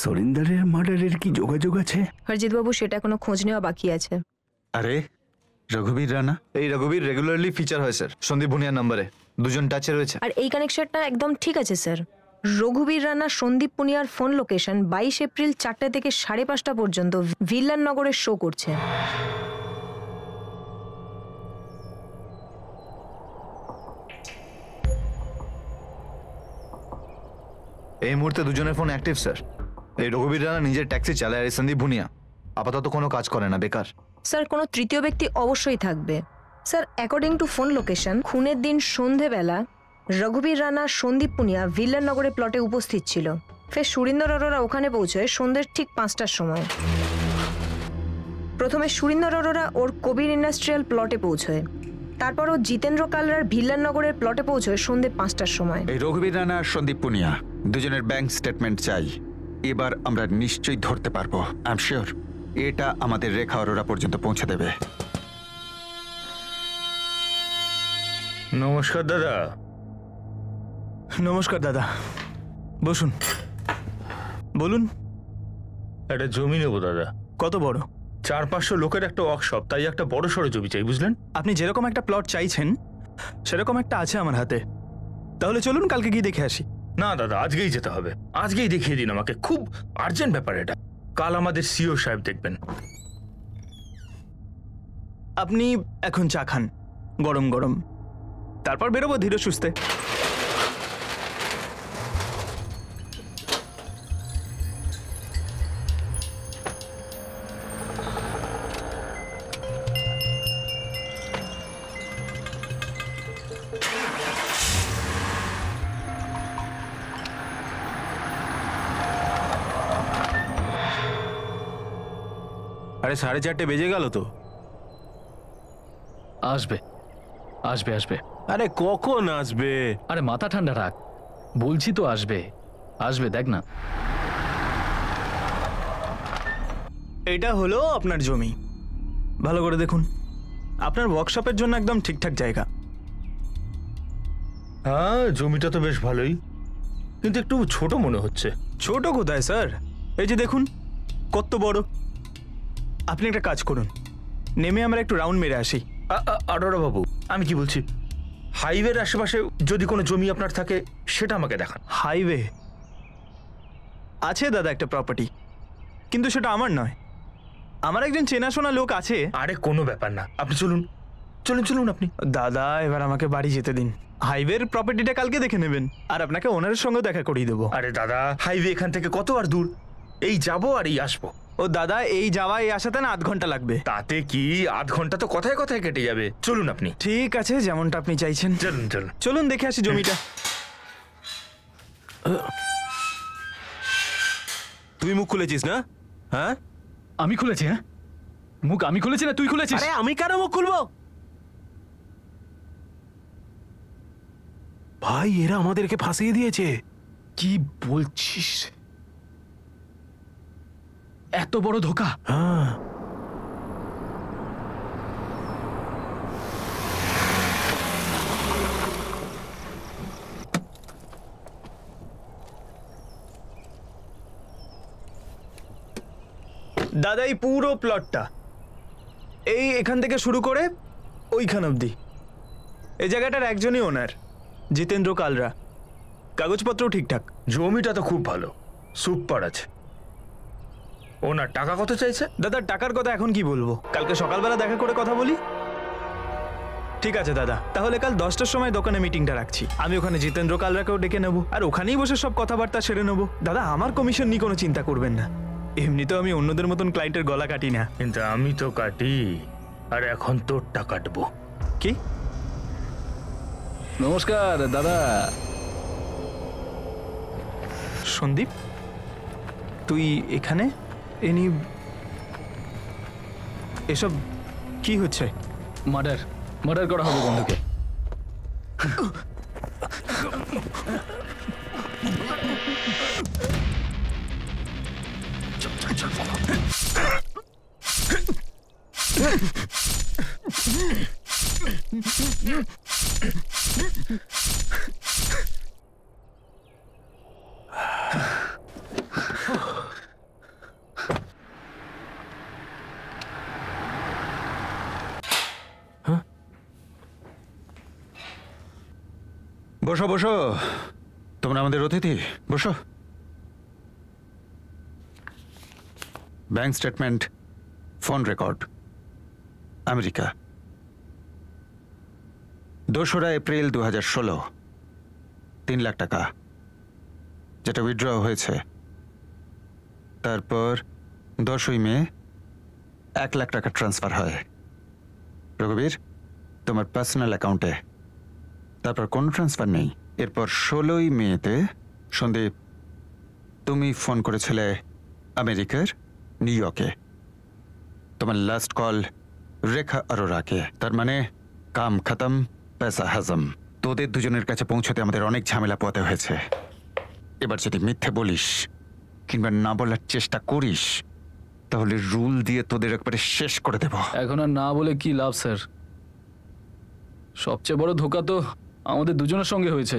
সরিন্দারের মার্ডারের কি যোগাযোগ আছে? হরজিৎ বাবু, সেটা এখনো খোঁজ নেওয়া বাকি আছে। আরে রঘুবীর রানা? এই রঘুবীর রেগুলারলি ফিচার হয় স্যার সন্দীপ ভুনিয়ার নাম্বারে। দুজন টাচে রয়েছে। আর এই কানেকশনটা একদম ঠিক আছে স্যার। রঘুবীর রানা সন্দীপ পুনিয়ার ফোন লোকেশন 22 এপ্রিল 4টা থেকে 5:30 পর্যন্ত ভিল্লান নগরে শো করছে। এই মুহূর্তে দুজনের ফোন অ্যাক্টিভ স্যার। এই রঘুবীর রানা নিজের ট্যাক্সি চালায়, আর এই সন্দীপ ভুনিয়া আপাতত কোনো কাজ করে না, বেকার। স্যার, কোনো তৃতীয় ব্যক্তি অবশ্যই থাকবে। Sir, according to phone location, খুনের দিন সন্ধেবেলা রঘুবীর রানা সন্দীপ পুনিয়া ভিল্লান নগরে প্লটে উপস্থিত ছিল। ফের সুরিন্দর অরোরা ওখানে পৌঁছয় সন্ধ্যের ঠিক 5টার সময়। প্রথমে সুরিন্দর অরোরা ওর কবির ইন্ডাস্ট্রিয়াল প্লটে পৌঁছয়, তারপর ও জিতেন্দ্র কালরার ভিল্লান নগরের প্লটে পৌঁছয় সন্ধ্যে 5টার সময়। এই রঘুবীর রানা আর সন্দীপ পুনিয়া দুজনের ব্যাংক স্টেটমেন্ট চাই। এবার আমরা নিশ্চয়ই ধরতে পারবো। আই এম শিওর এটা আমাদের রেখা অরোরা পর্যন্ত পৌঁছে দেবে। নমস্কার দাদা। নমস্কার দাদা, বসুন। বলুন। একটা জমি নেবো দাদা। কত বড়? 400-500 লোকের একটা ওয়ার্কশপ, তাই একটা বড় সড়ো জমি চাই, বুঝলেন? আপনি যেরকম একটা প্লট চাইছেন সেরকম একটা আছে আমার হাতে। তাহলে চলুন কালকে গিয়ে দেখে আসি। না দাদা, আজকেই যেতে হবে। আজকেই দেখিয়ে দিন আমাকে, খুব আর্জেন্ট ব্যাপার এটা। কাল আমাদের সিও সাহেব দেখবেন। আপনি এখন চা খান গরম গরম, তারপর বেরোবো ধীরে সুস্থে। আরে 4:30 বেজে গেল তো। আসবে আসবে আসবে। আরে কখন আসবে? আরে মাথা ঠান্ডা রাখ, বলছি তো আসবে আসবে, দেখ না। এটা হলো আপনার জমি, ভালো করে দেখুন। আপনার ওয়ার্কশপের জন্য একদম ঠিকঠাক জায়গা। হ্যাঁ, জমিটা তো বেশ ভালোই, কিন্তু একটু ছোট মনে হচ্ছে। ছোট কোথায় স্যার, এই যে দেখুন কত বড়। আপনি একটা কাজ করুন, নেমে আমরা একটু রাউন্ড মেরে আসি। আরোরা বাবু, আমি কি বলছি, হাইওয়ের আশেপাশে যদি কোনো জমি আপনার থাকে সেটা আমাকে দেখান। হাইওয়ে আছে দাদা একটা প্রপার্টি, কিন্তু সেটা আমার নয়, আমার একজন চেনাশোনা লোক আছে। আরে কোনো ব্যাপার না, আপনি চলুন চলুন চলুন আপনি। দাদা এবার আমাকে বাড়ি যেতে দিন, হাইওয়ের প্রপার্টিটা কালকে দেখে নেবেন, আর আপনাকে ওনারের সঙ্গেও দেখা করিয়ে দেবো। আরে দাদা, হাইওয়ে এখান থেকে কত আর দূর, এই যাবো আর এই আসবো। ও দাদা, এই যাওয়া এই আসাতে না 8 ঘন্টা লাগবে। তাতে কি, 8 ঘন্টা তো কথায় কথায় কেটে যাবে। চলুন আপনি। ঠিক আছে, যেমনটা আপনি চাইছেন। চলুন চলুন চলুন দেখে আসি জমিটা। তুই মুখ খুলেছিস না? হ্যাঁ, আমি খুলেছি? হ্যাঁ, মুখ আমি খুলেছি না তুই খুলেছিস? আরে আমি কেন মুখ খুলবো? ভাই, এরা আমাদেরকে ফাঁসিয়ে দিয়েছে। কি বলছিস? এত বড় ধোকা? হ্যাঁ, দাদা এই পুরো প্লটটা এই এখান থেকে শুরু করে ওইখান অবধি, এই জায়গাটার একজনই ওনার, জিতেন্দ্র কালরা। কাগজপত্রও ঠিকঠাক। জমিটা তো খুব ভালো, সুপার আছে। ওনার টাকা কত চাইছে? দাদা টাকার কথা এখন কি বলবো, কালকে সকালবেলা দেখা করে কথা বলি। ঠিক আছে দাদা, তাহলে কাল 10টার সময় দোকানে মিটিংটা রাখছি। আমি ওখানে জিতেন্দ্র কালরাকেও ডেকে নেবো, আর ওখানেই বসে সব কথাবার্তা সেরে নেবো। দাদা আমার কমিশন নিয়ে কোনো চিন্তা করবেন না, এমনিতেও আমি অন্যদের মতন ক্লায়েন্টের গলা কাটি না। কিন্তু আমি তো কাটি, আর এখন তোরটা কাটবো। কি? নমস্কার দাদা। সন্দীপ, তুই এখানে? এনি এসব কি হচ্ছে? মার্ডার মার্ডার করা হবে বন্ধুকে। বসো বসো, তোমরা আমাদের অতিথি, বসো। Bank statement, phone record, America, 2রা এপ্রিল 2016, 3 লাখ টাকা যেটা উইথড্র হয়েছে। তারপর 10ই মে 1 লাখ টাকা ট্রান্সফার হয় রঘুবীর তোমার পার্সোনাল অ্যাকাউন্টে। তারপর কোনো ট্রান্সফার নেই। এরপর 16ই মেতে সন্দীপ তুমি ফোন করেছিলে আমেরিকার নিউ ইয়র্কে। তোমার লাস্ট কল রেখা আরোরাকে। তার মানে কাম খতম, পয়সা হজম। তোদের দুজনের কাছে পৌঁছতে আমাদের অনেক ঝামেলা পোহাতে হয়েছে। এবার যদি মিথ্যে বলিস কিংবা না বলার চেষ্টা করিস তাহলে রুল দিয়ে তোদের একবারে শেষ করে দেব। এখন আর না বলে কি লাভ স্যার, সবচেয়ে বড় ধোকা তো আমাদের দুজনের সঙ্গে হয়েছে।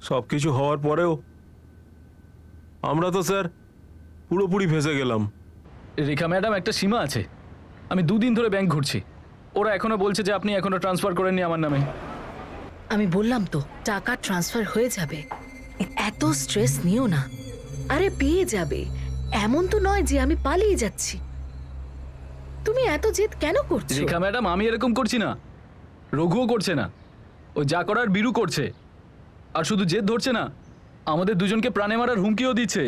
সবকিছু হওয়ার পরেও আমরা তো স্যার পুরোপুরি ফেঁসে গেলাম। রেখা ম্যাডাম, একটা সীমা আছে। আমি 2 দিন ধরে ব্যাংক ঘুরছি, ওরা এখনো বলছে যে আপনি এখনো ট্রান্সফার করেননি আমার নামে। আমি বললাম তো টাকা ট্রান্সফার হয়ে যাবে, এত স্ট্রেস নিও না। আরে পেয়ে যাবে, এমন তো নয় যে আমি পালিয়ে যাচ্ছি। তুমি এত জেদ কেন করছো? রেখা ম্যাডাম, আমি এরকম করছি না, রঘুও করছে না। ও যা করার বীরু করছে। আর শুধু জেদ ধরছে না, আমাদের দুজনকে প্রাণে মারার হুমকিও দিচ্ছে।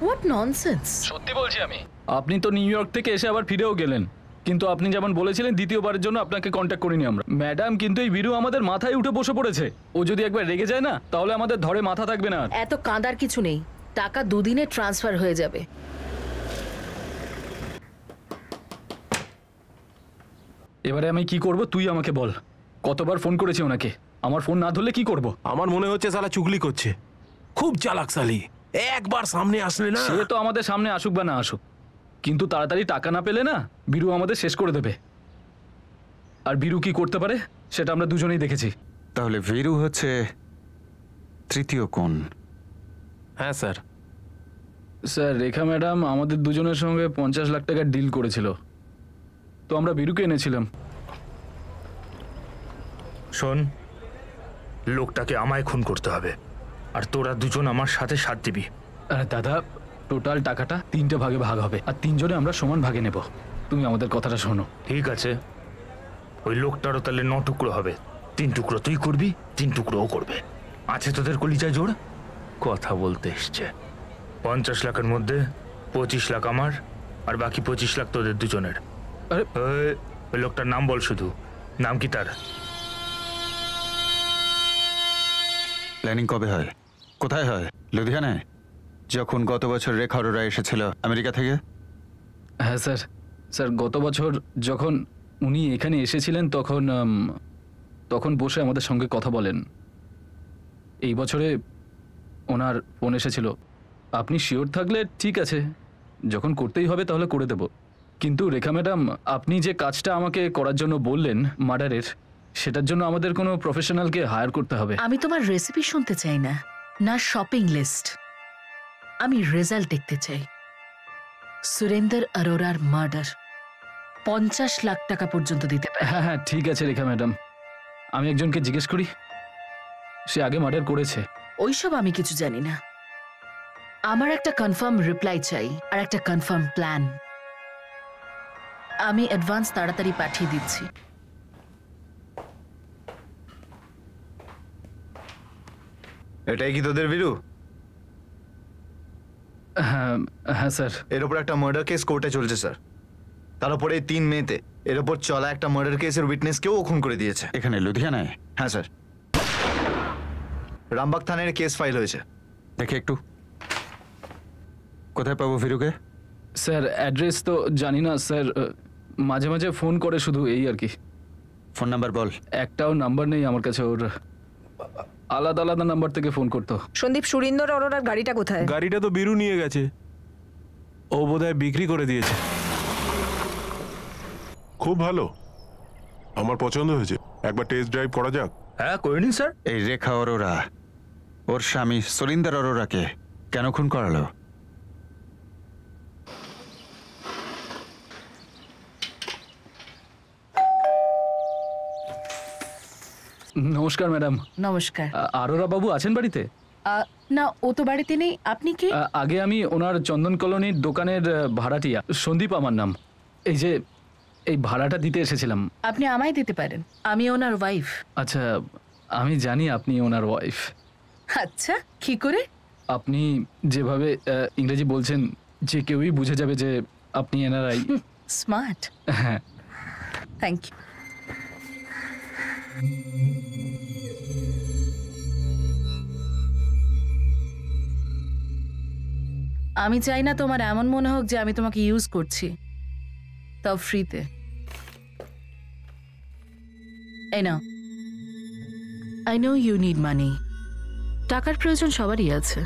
What nonsense! সত্যি বলছি আমি। আপনি তো নিউ ইয়র্ক থেকে এসে আবার ফিরেও গেলেন, কিন্তু আপনি যেমন বলেছিলেন দ্বিতীয়বারের জন্য আপনাকে কন্ট্যাক্ট করিনি আমরা। ম্যাডাম, কিন্তু এই বীরু আমাদের মাথায় উঠে বসে পড়েছে। ও যদি একবার রেগে যায় না তাহলে আমাদের ধরে মাথা থাকবে না। এত কাঁদার কিছু নেই, টাকা 2 দিনে ট্রান্সফার হয়ে যাবে। এবারে আমি কি করব তুই আমাকে বল। কতবার ফোন করেছি ওনাকে, আমার ফোন না ধরলে কি করব? আমার মনে হচ্ছে শালা চুগলি করছে, খুব চালাক শালি। একবার সামনে আসলে না। সে তো আমাদের সামনে আসুক বা না আসুক, কিন্তু তাড়াতাড়ি টাকা না পেলে না বীরু আমাদের শেষ করে দেবে। আর বীরু কি করতে পারে সেটা আমরা দুজনেই দেখেছি। তাহলে ভীরু হচ্ছে তৃতীয় কোণ। হ্যাঁ স্যার। স্যার রেখা ম্যাডাম আমাদের দুজনের সঙ্গে 50 লাখ টাকার ডিল করেছিল, তো আমরা বীরুকে এনেছিলাম। শোন, লোকটাকে আমায় খুন করতে হবে, আর তোরা দুজন আমার সাথে সাথ দিবি। আরে দাদা, টোটাল টাকাটা 3টে ভাগে ভাগ হবে, আর 3 জনে আমরা সমান ভাগে নেব। তুমি আমাদের কথাটা শোনো। ঠিক আছে, ওই লোকটারও তাহলে 9 টুকরো হবে। 3 টুকরো তুই করবি, 3 টুকরো ও করবে। আছে তোদের কলিজায় জোড়? কথা বলতে এসছে। 50 লাখের মধ্যে 25 লাখ আমার, আর বাকি 25 লাখ তোদের দুজনের। আরে ওই লোকটার নাম বল শুধু, নাম কি তার? প্ল্যানিং কবে হয়, কোথায় হয়? লুধিয়ানায়, যখন গত বছর রেখা অরোরা এসেছিল আমেরিকা থেকে? হ্যাঁ স্যার। স্যার গত বছর যখন উনি এখানে এসেছিলেন তখন বসে আমাদের সঙ্গে কথা বলেন। এই বছরে ওনার ফোন এসেছিল। আপনি শিওর থাকলে ঠিক আছে, যখন করতেই হবে তাহলে করে দেব। কিন্তু রেখা ম্যাডাম, আপনি যে কাজটা আমাকে করার জন্য বললেন মার্ডারের, সেটার জন্য আমাদের কোনো প্রফেশনালকে হায়ার করতে হবে। আমি তোমার রেসিপি শুনতে চাই না, না শপিং লিস্ট। আমি রেজাল্ট দেখতে চাই। সুরেন্দর অরোরার মার্ডার 50 লাখ টাকা পর্যন্ত দিতে পারে। হ্যাঁ হ্যাঁ ঠিক আছে রেখা ম্যাডাম, আমি একজনকে জিজ্ঞেস করি, সে আগে মার্ডার করেছে। ওইসব আমি কিছু জানি না। আমার একটা কনফার্ম রিপ্লাই চাই, আর একটা কনফার্ম প্ল্যান। আমি অ্যাডভান্স তাড়াতাড়ি পাঠিয়ে দিচ্ছি। এটাই কি তোদের বীরু? হ্যাঁ হ্যাঁ স্যার। এর ওপর একটা মার্ডার কেস কোর্টে চলছে স্যার। তার উপরে 3 মেতে এর ওপর চলা একটা মার্ডার কেসের উইটনেসকেও খুন করে দিয়েছে। এখানে লুধিয়ানায়? হ্যাঁ স্যার, রামবাগ থানায় কেস ফাইল হয়েছে। দেখে একটু, কোথায় পাবো ভীরুকে? স্যার অ্যাড্রেস তো জানি না স্যার, মাঝে মাঝে ফোন করে শুধু, এই আর কি। ফোন নাম্বার বল। একটাও নাম্বার নেই আমার কাছে ওর, আলাদা আলাদা নাম্বার থেকে ফোন করতো। সন্দীপ, সুরিন্দর অরোরার গাড়িটা কোথায়? গাড়িটা তো বীরু নিয়ে গেছে, ও বোধহয় বিক্রি করে দিয়েছে। খুব ভালো, আমার পছন্দ হয়েছে। একবার টেস্ট ড্রাইভ করা যাক। হ্যাঁ করে নিন স্যার। এই রেখা অরোরা ওর স্বামী সুরিন্দর অরোরাকে কেন খুন করালো? নমস্কার ম্যাডাম। নমস্কার। অরোরা বাবু আছেন বাড়িতে? না, ও তো বাড়িতে নেই। আপনি কি? আগে আমি ওনার চন্দন কলোনির দোকানের ভাড়াটিয়া, সন্দীপ আমার নাম। এই যে এই ভাড়াটা দিতে এসেছিলাম। আপনি আমায় দিতে পারেন, আমি ওনার ওয়াইফ। আচ্ছা, আমি জানি আপনি ওনার ওয়াইফ। আচ্ছা, কি করে? আপনি যেভাবে ইংরেজি বলছেন, যে কেউই বুঝে যাবে যে আপনি এনআরআই। স্মার্ট। হ্যাঁ, থ্যাংক ইউ। আমি চাই না তোমার এমন মনে হোক যে আমি তোমাকে ইউজ করছি, তাও ফ্রিতে। এই নাও। I know you need money. টাকার প্রয়োজন সবারই আছে।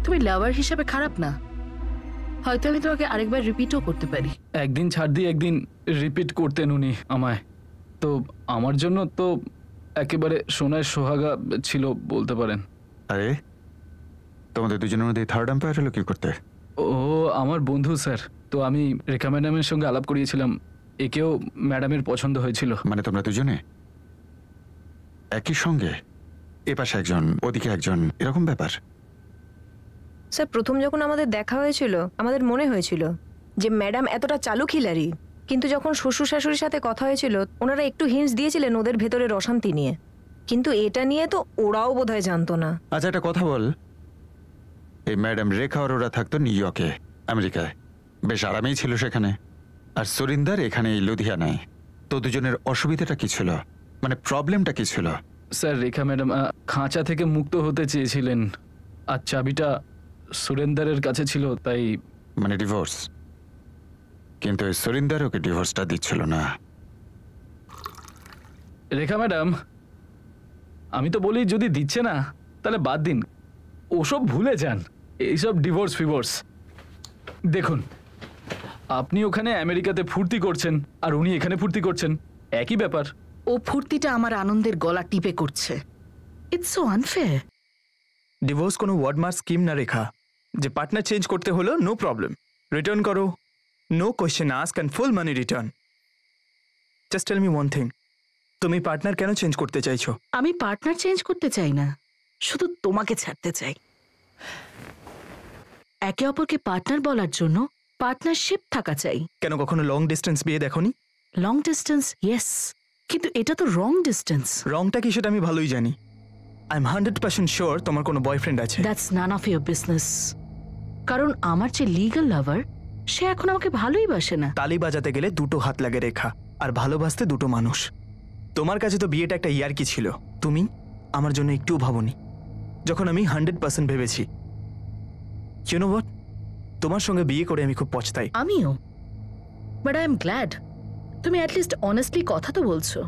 তুমি লাভার হিসাবে খারাপ না। হয়তো আমি তোমাকে আরেকবার রিপিটও করতে পারি। একদিন ছাড় দিয়ে একদিন রিপিট করতেন উনি আমায়, তো আমার জন্য তো একেবারে সোনায় সোহাগা ছিল বলতে পারেন। আরে তোমাদের দুজনের মধ্যে থার্ড এম্পায়ার হলো কি করতে? ও আমার বন্ধু স্যার, তো আমি রেখা ম্যাডামের সঙ্গে আলাপ করিয়েছিলাম, একেও ম্যাডামের পছন্দ হয়েছিল। মানে তোমরা দুজনে একই সঙ্গে, এ পাশে একজন ওদিকে একজন, এরকম ব্যাপার? স্যার প্রথম যখন আমাদের দেখা হয়েছিল আমাদের মনে হয়েছিল যে ম্যাডাম এতটা চালু খিলাড়ি, কিন্তু যখন শ্বশুর শাশুড়ির সাথে কথা হয়েছিল ওনারা একটু হিন্টস দিয়েছিলেন ওদের ভেতরের অশান্তি নিয়ে, কিন্তু এটা নিয়ে তো ওরাও বোধহয় জানতো না। আচ্ছা একটা কথা বল, এই ম্যাডাম রেখা অরোরা থাকতো নিউ ইয়র্কে, আমেরিকায়, বেশ আরামেই ছিল সেখানে, আর সুরিন্দর এখানে এই লুধিয়ানায়। তো দুজনের অসুবিধাটা কি ছিল, মানে প্রবলেমটা কি ছিল? স্যার রেখা ম্যাডাম খাঁচা থেকে মুক্ত হতে চেয়েছিলেন, আর চাবিটা সুরেন্দারের কাছে ছিল, তাই। মানে ডিভোর্স? কিন্তু এই সুরিন্দর ওকে ডিভোর্সটা দিচ্ছিল না। রেখা ম্যাডাম, আমি তো বলি যদি দিচ্ছে না তাহলে বাদ দিন, ওসব ভুলে যান, এইসব ডিভোর্স ফিভোর্স। দেখুন, আপনি ওখানে আমেরিকাতে ফুর্তি করছেন আর উনি এখানে ফুর্তি করছেন, একই ব্যাপার। ও ফুর্তিটা আমার আনন্দের গলা টিপে করছে। It's so unfair. ডিভোর্স কোনো ওয়ার্ডমার্ক স্কিম না রেখা, যে পার্টনার চেঞ্জ করতে হলো নো প্রবলেম, রিটার্ন করো, no question ask and full money return. Just tell me one thing, তুমি পার্টনার কেন চেঞ্জ করতে চাইছো? আমি পার্টনার চেঞ্জ করতে চাই না, শুধু তোমাকে ছাড়তে চাই। একে অপরকে পার্টনার বলার জন্য পার্টনারশিপ থাকা চাই। কেন কখনো লং ডিস্টেন্স বিয়ে দেখোনি? লং ডিস্টেন্স ইয়েস, কিন্তু এটা তো রং ডিস্টেন্স। রংটা কি সেটা আমি ভালোই জানি। আই এম 100% শিওর তোমার কোনো বয়ফ্রেন্ড আছে। That's none of your business. কারণ আমার যে লিগ্যাল লাভার, সে এখন আমাকে ভালোই বাসে না। তালি বাজাতে গেলে দুটো হাত লাগে রেখা, আর ভালোবাসতে দুটো মানুষ। তোমার কাছে তো বিয়েটা একটা ইয়ার্কি ছিল, তুমি আমার জন্য একটুও ভাবনি, যখন আমি 100% ভেবেছি। ইউ নো হোয়াট, তোমার সঙ্গে বিয়ে করে আমি খুব পছতাই। আমিও, বাট আই এম গ্ল্যাড তুমি অ্যাটলিস্ট অনেস্টলি কথা তো বলছো।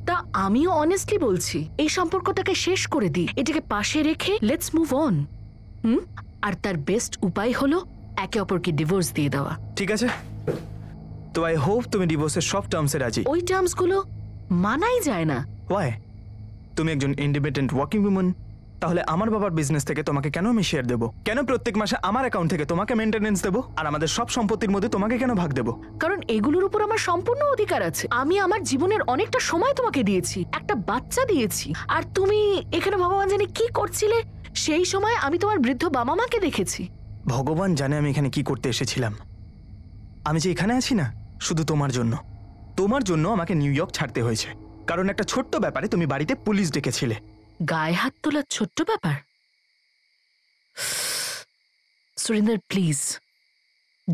তা আমিও অনেস্টলি বলছি, এই সম্পর্কটাকে শেষ করে দিই, এটাকে পাশে রেখে লেটস মুভ অন। আর তার বেস্ট উপায় হলো একে অপরকে ডিভোর্স দিয়ে দেওয়া। ঠিক আছে, তো আই হোপ তুমি ডিভোর্সের সব টার্মসে রাজি। ওই টার্মসগুলো মানাই যায় না। ওয়াই? তুমি একজন ইন্ডিপেন্ডেন্ট ওয়ার্কিং উইমেন, তাহলে আমার বাবার বিজনেস থেকে তোমাকে কেন আমি শেয়ার দেবো? কেন প্রত্যেক মাসে আমার অ্যাকাউন্ট থেকে তোমাকে মেইনটেনেন্স দেবো? আর আমাদের সব সম্পত্তির মধ্যে তোমাকে কেন ভাগ দেবো? কারণ এগুলোর উপর আমার সম্পূর্ণ অধিকার আছে। আমি আমার জীবনের অনেকটা সময় তোমাকে দিয়েছি, একটা বাচ্চা দিয়েছি, আর তুমি এখানে ভগবান জানে কি করছিলে। সেই সময় আমি তোমার বৃদ্ধ বাবা মাকে দেখেছি। ভগবান জানে আমি এখানে কি করতে এসেছিলাম। আমি যে এখানে আছি না, শুধু তোমার জন্য। তোমার জন্য আমাকে নিউ ইয়র্ক ছাড়তে হয়েছে, কারণ একটা ছোট্ট ব্যাপারে তুমি বাড়িতে পুলিশ ডেকেছিলে। গায়ে হাত তোলার ছোট্ট ব্যাপার? Surinder please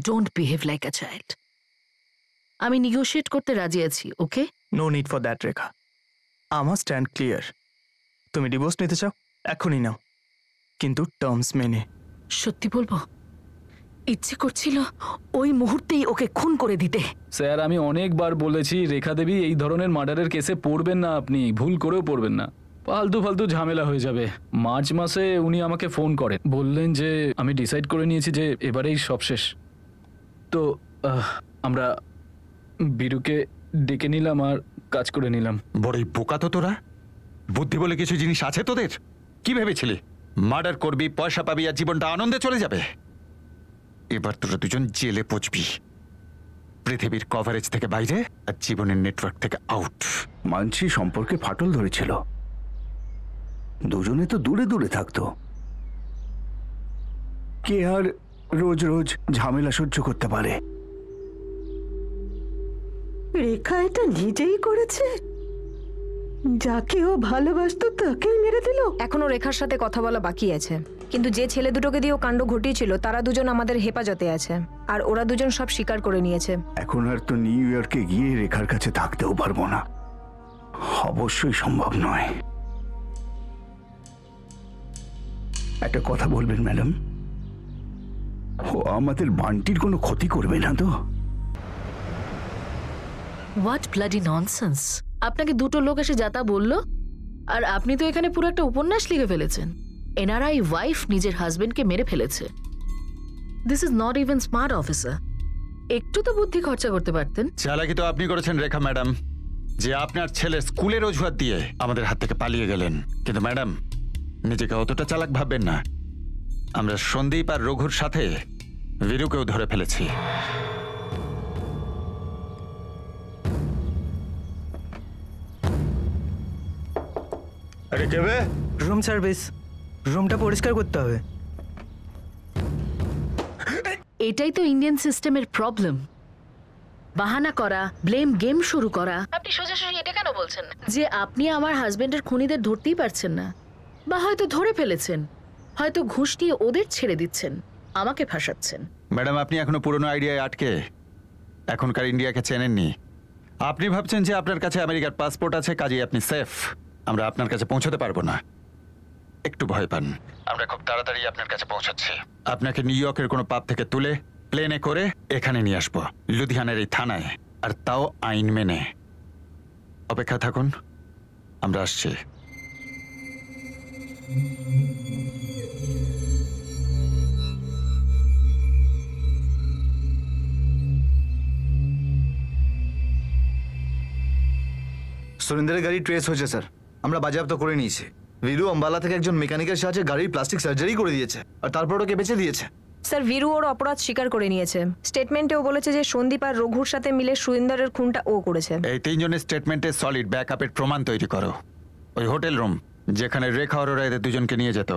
don't behave like a child. আমি নিগোশিয়েট করতে রাজি আছি, ওকে? নো নিড ফর দ্যাট রেখা, আমার স্ট্যান্ড ক্লিয়ার। তুমি ডিভোর্স নিতে চাও, এখনই নাও, কিন্তু টার্মস মেনে। সত্যি বলবো, ইচ্ছে করছিল ওই মুহূর্তেই ওকে খুন করে দিতে। স্যার, আমি অনেকবার বলেছি রেখা দেবী এই ধরনের মার্ডারের কেসে পড়বেন না, আপনি ভুল করেও পড়বেন না, ফালতু ফালতু ঝামেলা হয়ে যাবে। মার্চ মাসে উনি আমাকে ফোন করেন, বললেন যে আমি ডিসাইড করে নিয়েছি যে এবারেই সব শেষ। তো আমরা বীরুকে ডেকে নিলাম আর কাজ করে নিলাম। বড়ই বোকা তো তোরা, বুদ্ধি বলে কিছু জিনিস আছে তোদের? কি ভেবেছিলি মার্ডার করবি, পয়সা পাবি আর জীবনটা আনন্দে চলে যাবে? এবার তোরা দুজন জেলে পচবি, পৃথিবীর কভারেজ থেকে বাইরে আর জীবনের নেটওয়ার্ক থেকে আউট। মানসি সম্পর্কে ফাটল ধরেছিল, দুজনে তো দূরে দূরে থাকতো। কে আর রোজ রোজ ঝামেলা সহ্য করতে পারে? রেখা এটা নিজেই করেছে, যাকে ও ভালোবাসতো তাকেই মেরে দিল। এখনো রেখার সাথে কথা বলা বাকি আছে, কিন্তু যে ছেলে দুটোকে দিয়ে ও কাণ্ড ঘটিয়েছিল তারা দুজন আমাদের হেফাজতে আছে, আর ওরা দুজন সব স্বীকার করে নিয়েছে। এখন আর তো নিউ ইয়র্কে গিয়ে রেখার কাছে থাকতেও পারবো না, অবশ্যই সম্ভব নয়। একটা কথা বলবেন ম্যাডাম, ও আমাদের বান্টির কোনো ক্ষতি করবে না তো? What bloody nonsense! আপনাকে দুটো লোক এসে যাতা বললো, আর আপনি তো এখানে পুরো একটা উপন্যাস লিখে ফেলেছেন। এনআরআই ওয়াইফ নিজের হাজবেন্ডকে মেরে ফেলেছে। This is not even smart officer. একটু তো বুদ্ধি খরচা করতে পারতেন। চালাকি তো আপনি করেছেন রেখা ম্যাডাম, যে আপনার ছেলে স্কুলের অজুহাত দিয়ে আমাদের হাত থেকে পালিয়ে গেলেন। কিন্তু ম্যাডাম, নিজেকে অতটা চালাক ভাববেন না। আমরা সন্দীপ আর রঘুর সাথে বীরুকেও ধরে ফেলেছি। আরে কেবে? রুম সার্ভিস, রুমটা পরিষ্কার করতে হবে। এটাই তো ইন্ডিয়ান সিস্টেমের প্রবলেম। বাহানা করা, ব্লেম গেম শুরু করা। আপনি সোজাসুজি এটা কেন বলছেন যে আপনি আমার হাজবেন্ডের খুনিদের ধরতেই পারছেন না, বা হয়তো ধরে ফেলেছেন, হয়তো ঘুষ নিয়ে ওদের ছেড়ে দিচ্ছেন, আমাকে ফাঁসাচ্ছেন? ম্যাডাম, আপনি এখনো পুরনো আইডিয়ায় আটকে এখনকার ইন্ডিয়াকে চেনেননি। আপনি ভাবছেন যে আপনার কাছে আমেরিকার পাসপোর্ট আছে, কাজেই আপনি সেফ। আমরা আপনার কাছে পৌঁছতে পারবো না, একটু ভয় পান। আমরা খুব তাড়াতাড়ি আপনার কাছে পৌঁছাচ্ছি। আপনাকে নিউ ইয়র্কের কোনো পাব থেকে তুলে প্লেনে করে এখানে নিয়ে আসবো, লুধিয়ানার এই থানায়, আর তাও আইন মেনে। অপেক্ষা থাকুন, আমরা আসছি। সুরিন্দরের গাড়ি ট্রেস হয়েছে স্যার, আমরা বাজেয়াপ্ত করে নিয়েছি। ভিরু আম্বালা থেকে একজন মেকানিকের সাহায্যে গাড়ির প্লাস্টিক সার্জারি করে দিয়েছে, আর তারপর ওকে বেঁচে দিয়েছে। স্যার ভিরু ওর অপরাধ স্বীকার করে নিয়েছে। স্টেটমেন্টেও বলেছে যে সন্দীপ আর রঘুর সাথে মিলে সুরিন্দরের খুনটা ও করেছে। এই তিনজনের স্টেটমেন্টে সলিড ব্যাকআপের প্রমাণ তৈরি করো। ওই হোটেল রুম যেখানে রেখা অরোরা এদের দুজনকে নিয়ে যেত,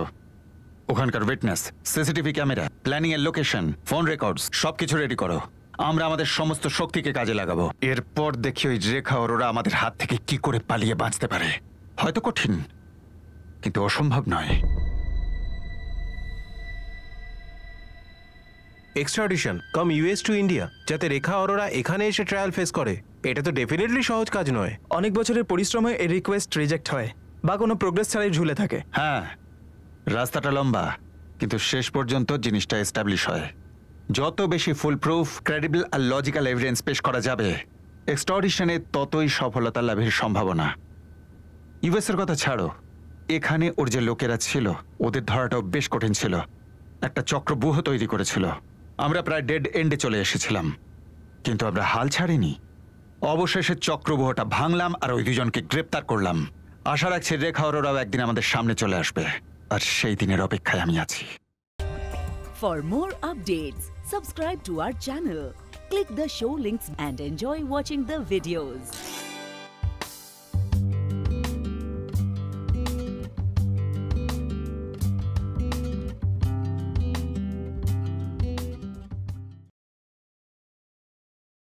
ওখানকার উইটনেস, সিসিটিভি ক্যামেরা, প্ল্যানিং এর লোকেশন, ফোন রেকর্ডস সবকিছু রেডি করো। আমরা আমাদের সমস্ত শক্তিকে কাজে লাগাবো। এরপর দেখি ওই রেখা অরোরা আমাদের হাত থেকে কি করে পালিয়ে বাঁচতে পারে। হয়তো কঠিন, কিন্তু অসম্ভব নয়। Extradition come US to India, যাতে রেখা অরোরা এখানে এসে ট্রায়াল ফেস করে, এটা তো ডেফিনেটলি সহজ কাজ নয়। অনেক বছরের পরিশ্রমে এই রিকোয়েস্ট রিজেক্ট হয় বা কোনো প্রোগ্রেস ছাড়াই ঝুলে থাকে। হ্যাঁ, রাস্তাটা লম্বা, কিন্তু শেষ পর্যন্ত জিনিসটা এস্টাবলিশ হয়। যত বেশি ফুল প্রুফ, ক্রেডিবল আর লজিক্যাল এভিডেন্স পেশ করা যাবে, এক্সট্রাডিশনে ততই সফলতা লাভের সম্ভাবনা। ইউএস এর কথা ছাড়ো, এখানে ওর যে লোকেরা ছিল, ওদের ধরাটাও বেশ কঠিন ছিল। একটা চক্রব্যূহ তৈরি করেছিল। আমরা প্রায় ডেড এন্ডে চলে এসেছিলাম, কিন্তু আমরা হাল ছাড়িনি। অবশেষে চক্রব্যূহটা ভাঙলাম আর ওই দুজনকে গ্রেপ্তার করলাম। আশা রাখছি রেখা অরোরাও একদিন আমাদের সামনে চলে আসবে, আর সেই দিনের অপেক্ষায় আমি আছি। For more updates, subscribe to our channel, click the show links and enjoy watching the videos.